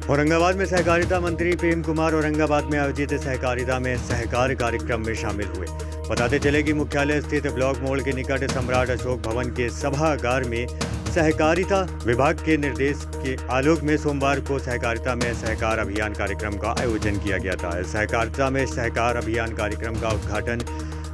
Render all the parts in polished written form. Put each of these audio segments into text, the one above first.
औरंगाबाद में सहकारिता मंत्री प्रेम कुमार औरंगाबाद में आयोजित सहकारिता में सहकार कार्यक्रम में शामिल हुए। बताते चले कि मुख्यालय स्थित ब्लॉक मोड़ के निकट सम्राट अशोक भवन के सभागार में सहकारिता विभाग के निर्देश के आलोक में सोमवार को सहकारिता में सहकार अभियान कार्यक्रम का आयोजन किया गया था। सहकारिता में सहकार अभियान कार्यक्रम का उद्घाटन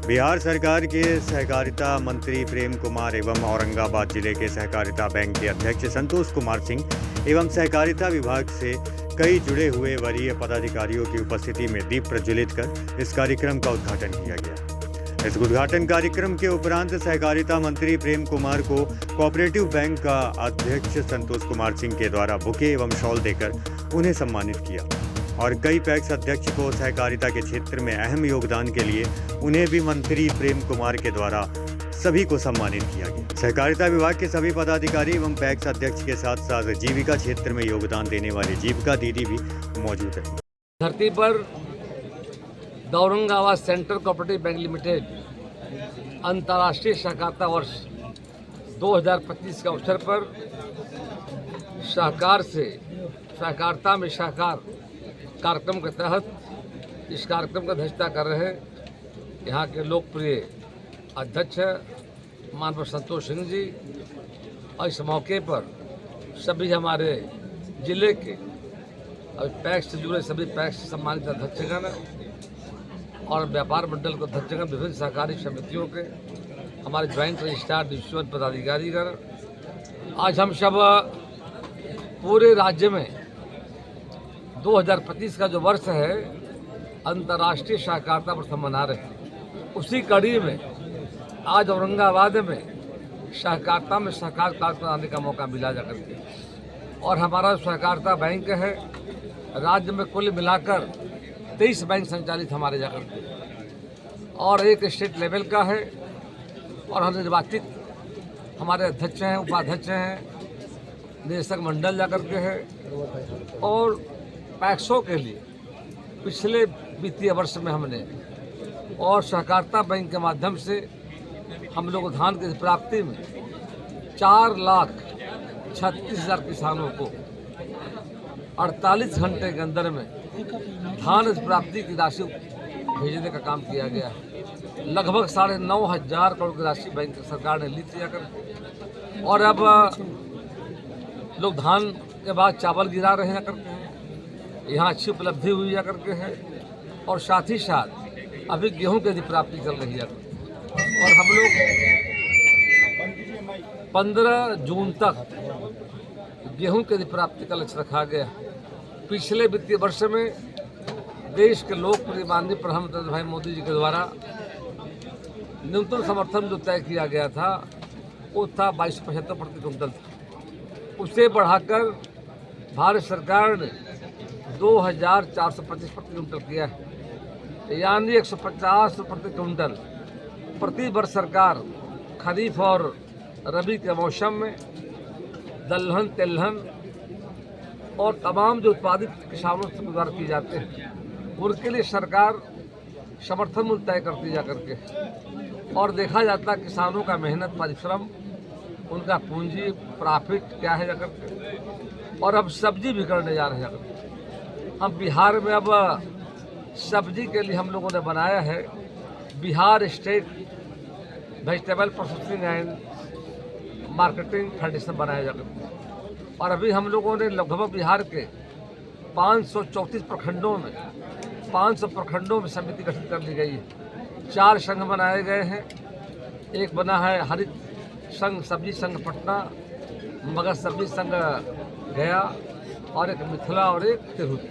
बिहार सरकार के सहकारिता मंत्री प्रेम कुमार एवं औरंगाबाद जिले के सहकारिता बैंक के अध्यक्ष संतोष कुमार सिंह एवं सहकारिता विभाग से कई जुड़े हुए वरीय पदाधिकारियों की उपस्थिति में दीप प्रज्वलित कर इस कार्यक्रम का उद्घाटन किया गया। इस उद्घाटन कार्यक्रम के उपरांत सहकारिता मंत्री प्रेम कुमार को कोऑपरेटिव बैंक का अध्यक्ष संतोष कुमार सिंह के द्वारा बुके एवं शॉल देकर उन्हें सम्मानित किया और कई पैक्स अध्यक्ष को सहकारिता के क्षेत्र में अहम योगदान के लिए उन्हें भी मंत्री प्रेम कुमार के द्वारा सभी को सम्मानित किया गया। सहकारिता विभाग के सभी पदाधिकारी एवं पैक्स अध्यक्ष के साथ साथ जीविका क्षेत्र में योगदान देने वाले जीविका दीदी भी मौजूद है। धरती पर Aurangabad central cooperative bank limited अंतर्राष्ट्रीय सहकारिता वर्ष 2025 के अवसर पर सहकार से सहकारिता में सहकार कार्यक्रम के तहत इस कार्यक्रम की अध्यक्षता कर रहे यहाँ के लोकप्रिय अध्यक्ष माननीय संतोष सिंह जी और इस मौके पर सभी हमारे जिले के और पैक्स से जुड़े सभी पैक्स सम्मानित अध्यक्षगण और व्यापार मंडल के अध्यक्षगण, विभिन्न सहकारी समितियों के हमारे ज्वाइंट रजिस्ट्रार डिविजन पदाधिकारीगण, आज हम सब पूरे राज्य में 2025 का जो वर्ष है अंतर्राष्ट्रीय सहकारिता वर्ष मना रहे हैं। उसी कड़ी में आज औरंगाबाद में सहकारिता में सहकार कार्य कराने का मौका मिला जाकर के और हमारा सहकारिता बैंक है राज्य में कुल मिलाकर 23 बैंक संचालित हमारे जाकर के और एक स्टेट लेवल का है और हम निर्वाचित हमारे अध्यक्ष हैं, उपाध्यक्ष हैं, निदेशक मंडल जाकर के है और पैक्सों के लिए पिछले वित्तीय वर्ष में हमने और सहकारिता बैंक के माध्यम से हम लोग धान की प्राप्ति में 4,36,000 किसानों को 48 घंटे के अंदर में धान प्राप्ति की राशि भेजने का काम किया गया है। लगभग 9,500 करोड़ की राशि बैंक सरकार ने ली थी जाकर और अब लोग धान के बाद चावल गिरा रहे हैं करके हैं। यहाँ अच्छी उपलब्धि हुई जा करके है और साथ ही साथ अभी गेहूं की प्राप्ति चल रही है और हम लोग 15 जून तक गेहूं की प्राप्ति का लक्ष्य रखा गया। पिछले वित्तीय वर्ष में देश के लोकप्रिय माननीय प्रधानमंत्री नरेंद्र भाई मोदी जी के द्वारा न्यूनतम समर्थन जो तय किया गया था वो था 2275 प्रति क्विंटल था। उसे बढ़ाकर भारत सरकार ने 2,425 प्रति क्विंटल किया है, यानी 150 प्रति क्विंटल प्रति वर्ष सरकार खरीफ और रबी के मौसम में दलहन, तेलहन और तमाम जो उत्पादित किसानों से गुजार किए जाते हैं उनके लिए सरकार समर्थन मूल्य तय करती जा करके और देखा जाता है किसानों का मेहनत, परिश्रम, उनका पूंजी, प्रॉफिट क्या है जाकर के और अब सब्जी भी करने जा रहे हैं जाकर। हम बिहार में अब सब्जी के लिए हम लोगों ने बनाया है Bihar state vegetable processing and marketing federation बनाया जाकर और अभी हम लोगों ने लगभग बिहार के 534 प्रखंडों में 500 प्रखंडों में समिति गठित कर ली गई है। 4 संघ बनाए गए हैं। एक बना है हरित संघ, सब्जी संघ पटना, मगध सब्जी संघ गया और एक मिथिला और एक तिरहुत।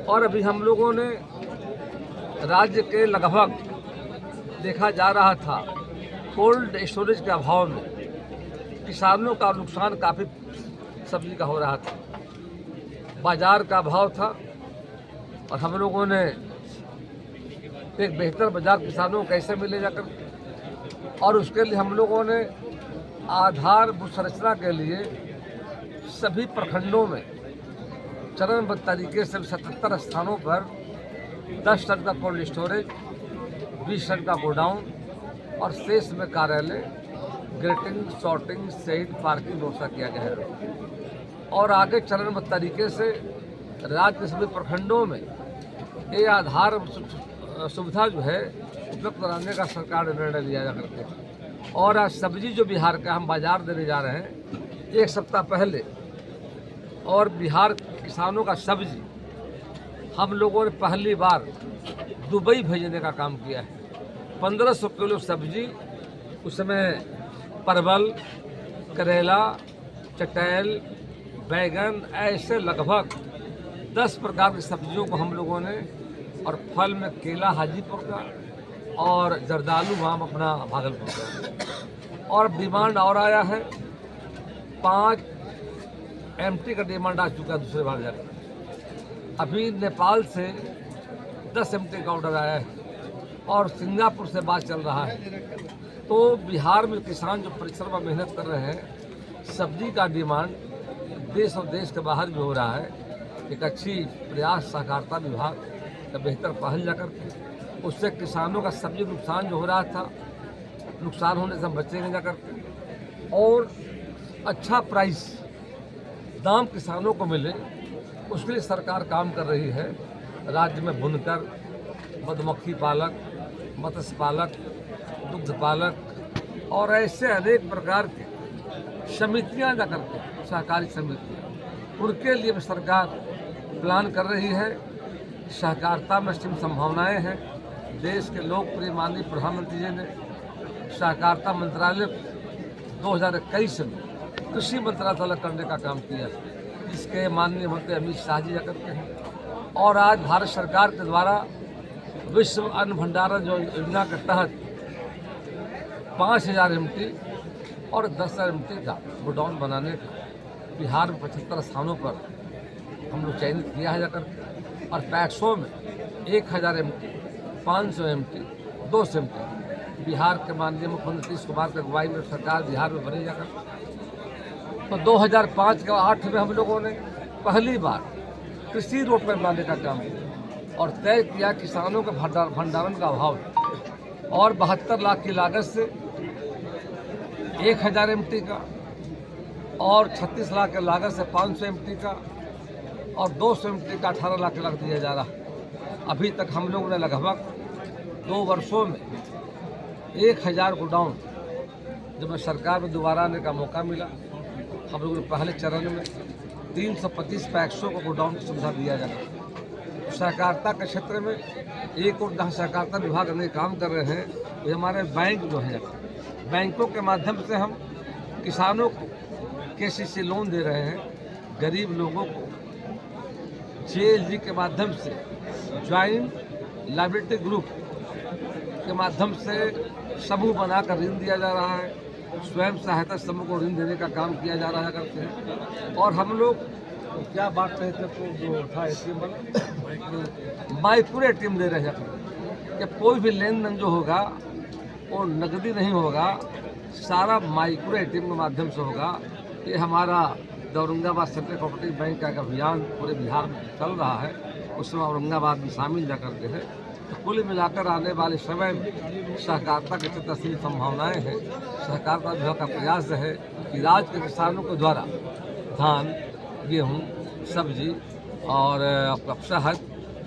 और अभी हम लोगों ने राज्य के लगभग देखा जा रहा था कोल्ड स्टोरेज के अभाव में किसानों का नुकसान काफ़ी सब्जी का हो रहा था, बाजार का अभाव था और हम लोगों ने एक बेहतर बाजार किसानों को कैसे मिले जाकर और उसके लिए हम लोगों ने आधारभूत संरचना के लिए सभी प्रखंडों में चरणबद्ध तरीके से 77 स्थानों पर 10 टन का कोल्ड स्टोरेज, 20 टन का गोडाउन और शेष में कार्यालय, ग्रेटिंग, सॉर्टिंग, शेड, पार्किंग व्यवस्था किया गया है और आगे चरणबद्ध तरीके से राज्य के सभी प्रखंडों में ये आधार सुविधा जो है उपलब्ध कराने का सरकार ने निर्णय लिया जा करके। और आज सब्जी जो बिहार का हम बाजार देने जा रहे हैं 1 सप्ताह पहले, और बिहार किसानों का सब्जी हम लोगों ने पहली बार दुबई भेजने का काम किया है। 1500 किलो सब्जी, उसमें परवल, करेला, चटैल, बैगन, ऐसे लगभग 10 प्रकार की सब्जियों को हम लोगों ने, और फल में केला हाजीपुर का और जर्दालू आम अपना भागलपुर का। और डिमांड और आया है, 5 MT का डिमांड आ चुका है दूसरे भाग जाकर। अभी नेपाल से 10 MT का ऑर्डर आया है और सिंगापुर से बात चल रहा है। तो बिहार में किसान जो परिश्रम और मेहनत कर रहे हैं, सब्जी का डिमांड देश और देश के बाहर भी हो रहा है। एक अच्छी प्रयास सहकारिता विभाग का बेहतर पहल जाकर के, उससे किसानों का सब्जी नुकसान जो हो रहा था, नुकसान होने से हम बचेंगे जाकर के, और अच्छा प्राइस दाम किसानों को मिले, उसके लिए सरकार काम कर रही है। राज्य में बुनकर, मधुमक्खी पालक, मत्स्य पालक, दुग्ध पालक और ऐसे अनेक प्रकार की समितियाँ जा करके, सहकारी समितियाँ, उनके लिए भी सरकार प्लान कर रही है। सहकारिता में असीम संभावनाएं हैं। देश के लोकप्रिय माननीय प्रधानमंत्री जी ने सहकारिता मंत्रालय 2021 में कृषि मंत्रालय अलग करने का काम किया, जिसके माननीय मंत्री अमित शाह जी जाकर के हैं। और आज भारत सरकार के द्वारा विश्व अन्न भंडारण योजना के तहत 5000 MT और 10,000 MT का गोडाउन बनाने का बिहार में 75 स्थानों पर हम लोग चयनित किया है जाकर के। और पैक्सों में 1000 MT, 500 MT, 200 MT बिहार के माननीय मुख्यमंत्री नीतीश कुमार की अगुवाई में सरकार बिहार में बनी जाकर। तो 2005 के 8 में हम लोगों ने पहली बार कृषि रोड पर बनाने का काम किया और तय किया किसानों के भंडारण का अभाव, और 72 लाख की लागत से 1000 MT का और 36 लाख की लागत से 500 MT का और 200 MT का 18 लाख की लागत दिया जा रहा है। अभी तक हम लोगों ने लगभग 2 वर्षों में 1000 गोडाउन, जब मैं सरकार में दोबारा आने का मौका मिला, हम लोगों ने पहले चरण में 325 पैक्सों को गोडाउन की सुविधा दिया जाएगा। सहकारिता के क्षेत्र में एक और जहाँ सहकारिता विभाग अनेक काम कर रहे हैं, ये हमारे बैंक जो है, बैंकों के माध्यम से हम किसानों को KCC लोन दे रहे हैं। गरीब लोगों को JLG के माध्यम से, ज्वाइंट लायबिलिटी ग्रुप के माध्यम से समूह बनाकर ऋण दिया जा रहा है। स्वयं सहायता समूह को ऋण देने का काम किया जा रहा करते हैं। और हम लोग क्या बात रहे थे, तो जो था ATM माइक्रो ATM दे रहे हैं कि कोई भी लेन देन जो होगा वो नकदी नहीं होगा, सारा माइक्रो ATM के माध्यम से होगा। ये हमारा औरंगाबाद सेंट्रल कोऑपरेटिव बैंक का एक अभियान पूरे बिहार में चल रहा है, उसमें औरंगाबाद भी शामिल जा करके है। तो कुल मिलाकर आने वाले समय में सहकारिता के क्षेत्र से संभावनाएं हैं। सहकारिता विभाग का प्रयास है कि राज्य के किसानों के द्वारा धान, गेहूँ, सब्जी और शहद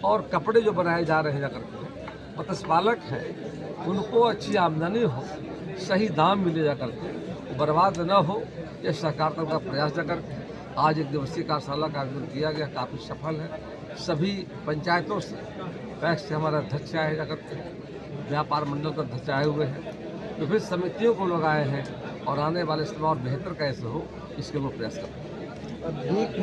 और कपड़े जो बनाए जा रहे हैं जाकर के, मत्स्य पालक हैं, उनको अच्छी आमदनी हो, सही दाम मिले जाकर के, बर्बाद न हो, यह सहकारिता का प्रयास जाकर आज 1 दिवसीय कार्यशाला का आयोजन किया गया, काफ़ी सफल है। सभी पंचायतों से पैक्स से हमारा अध्यक्ष आए जाकर के, व्यापार मंडल का अध्यक्ष आए हुए हैं, विभिन्न समितियों को लोग आए हैं, और आने वाले समय और बेहतर कैसे हो इसके लिए प्रयास करें।